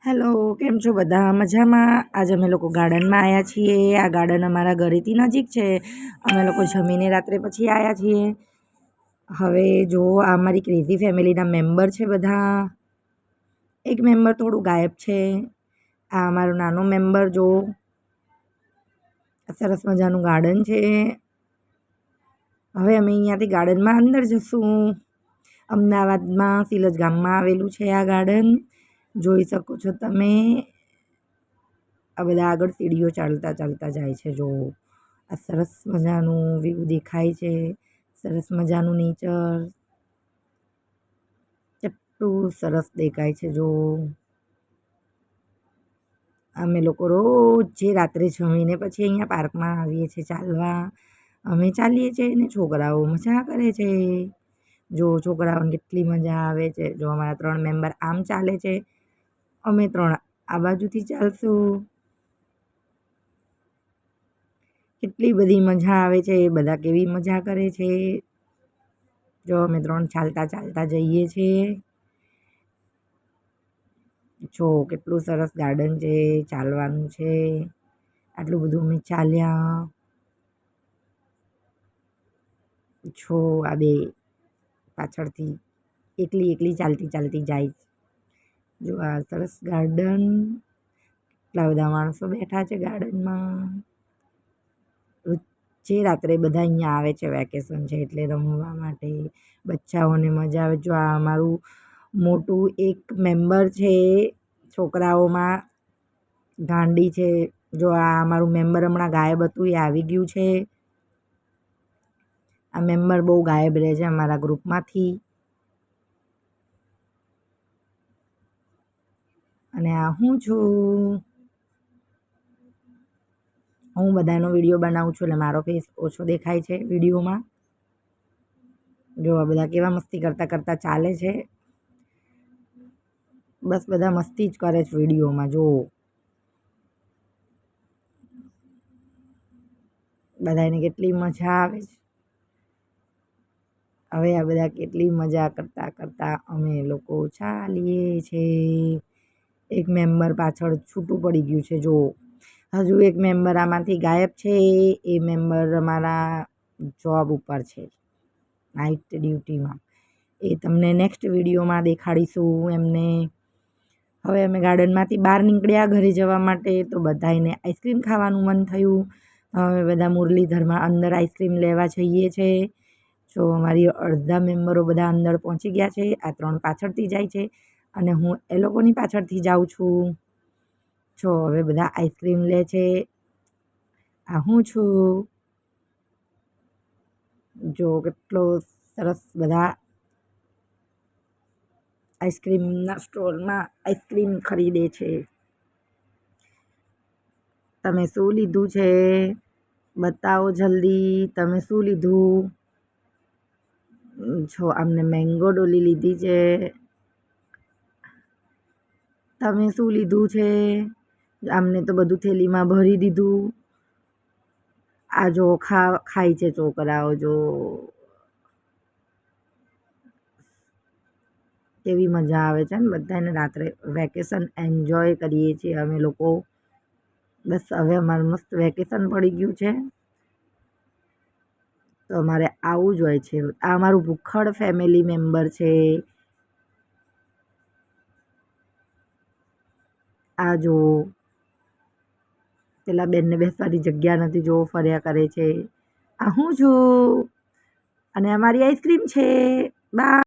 Hello, કેમ છો બધા? મજામાં? આજે અમે લોકો ગાર્ડનમાં આવ્યા છીએ. આ ગાર્ડન અમારા ઘરેથી નજીક છે. અમે લોકો જમીને રાત્રે પછી આવ્યા છીએ. હવે જો આ અમારી ક્રેઝી ફેમિલીના મેમ્બર છે બધા. એક મેમ્બર થોડું ગાયબ છે. આ અમારો નાનો મેમ્બર જો. સરસ મજાનું ગાર્ડન છે. હવે અમે અહીંયાથી ગાર્ડનમાં અંદર જશું. અમદાવાદમાં સિલજ ગામમાં આવેલું છે આ ગાર્ડન. જોઈ શકો છો તમે. આ બધા આગળ સીડીઓ ચાલતા ચાલતા જાય છે. જો આ સરસ મજાનું વ્યૂ દેખાય છે. સરસ મજાનું નેચર. કેટલું સરસ દેખાય છે જો. અમે લોકો રોજ જે રાત્રે જમીને પછી અહીંયા પાર્કમાં આવીએ છીએ ચાલવા. અમે ચાલીએ છીએ ને છોકરાઓ મજા કરે છે. જો છોકરાઓને કેટલી મજા આવે છે. જો અમારા 3 મેમ્બર આમ ચાલે છે. અમે 3 આ બાજુથી ચાલશું. કેટલી બધી મજા આવે છે. બધા કેવી મજા કરે છે. જો અમે 3 ચાલતા ચાલતા જઈએ છીએ. જો કેટલું સરસ ગાર્ડન છે. ચાલવાનું છે. આટલું બધું અમે ચાલ્યા. જો આ બે પાછળથી એકલી ચાલતી ચાલતી જાય. જો આ સરસ ગાર્ડન. કેટલા બધા માણસો બેઠા છે ગાર્ડનમાં. જે રાત્રે બધા અહીંયા આવે છે વેકેશન છે એટલે રમવા માટે. બચ્ચાઓને મજા આવે. જો આ અમારું મોટું એક મેમ્બર છે. છોકરાઓમાં ગાંડી છે. જો આ અમારું મેમ્બર હમણાં ગાયબ હતું એ આવી ગયું છે. આ મેમ્બર બહુ ગાયબ રહે છે અમારા ગ્રુપમાંથી. અને આ હું છું. હું બધાનો વિડીયો બનાવું છું એટલે મારો ફેસ ઓછો દેખાય છે વિડીયોમાં. જો આ બધા કેવા મસ્તી કરતાં કરતાં ચાલે છે. બસ બધા મસ્તી જ કરે છે વિડીયોમાં. જો બધાને કેટલી મજા આવે છે. હવે આ બધા કેટલી મજા કરતાં કરતાં અમે લોકો ચાલીએ છીએ. એક મેમ્બર પાછળ છૂટું પડી ગયું છે. જો હજુ એક મેમ્બર આમાંથી ગાયબ છે. એ મેમ્બર અમારા જોબ ઉપર છે, નાઇટ ડ્યુટીમાં. એ તમને નેક્સ્ટ વિડીયોમાં દેખાડીશું એમને. હવે અમે ગાર્ડનમાંથી બહાર નીકળ્યા ઘરે જવા માટે. તો બધાને આઈસ્ક્રીમ ખાવાનું મન થયું. હવે બધા મુરલીધરમાં અંદર આઈસ્ક્રીમ લેવા જઈએ છીએ. જો અમારી અડધા મેમ્બરો બધા અંદર પહોંચી ગયા છે. આ 3 પાછળથી જાય છે અને હું એ લોકોની પાછળથી જાઉં છું. જો હવે બધા આઈસ્ક્રીમ લે છે. આ હું છું. જો કેટલો સરસ બધા આઈસ્ક્રીમના સ્ટોરમાં આઈસ્ક્રીમ ખરીદે છે. તમે શું લીધું છે? બતાવો જલ્દી. તમે શું લીધું? જો અમને મેંગો ડોલી લીધી છે. તમે શું લીધું છે? આમને તો બધું થેલીમાં ભરી દીધું. આ જો ખાય છે છોકરાઓ. જો કેવી મજા આવે છે ને. બધાને રાત્રે વેકેશન એન્જોય કરીએ છીએ અમે લોકો. બસ હવે અમારું મસ્ત વેકેશન પડી ગયું છે. તો અમારે આવું જ હોય છે. આ અમારું ભૂખડ ફેમિલી મેમ્બર છે. આ જો પેલા બેનને બેસવાની જગ્યા નથી. જો ફર્યા કરે છે. આ હું છું અને અમારી આઈસ્ક્રીમ છે. બાય.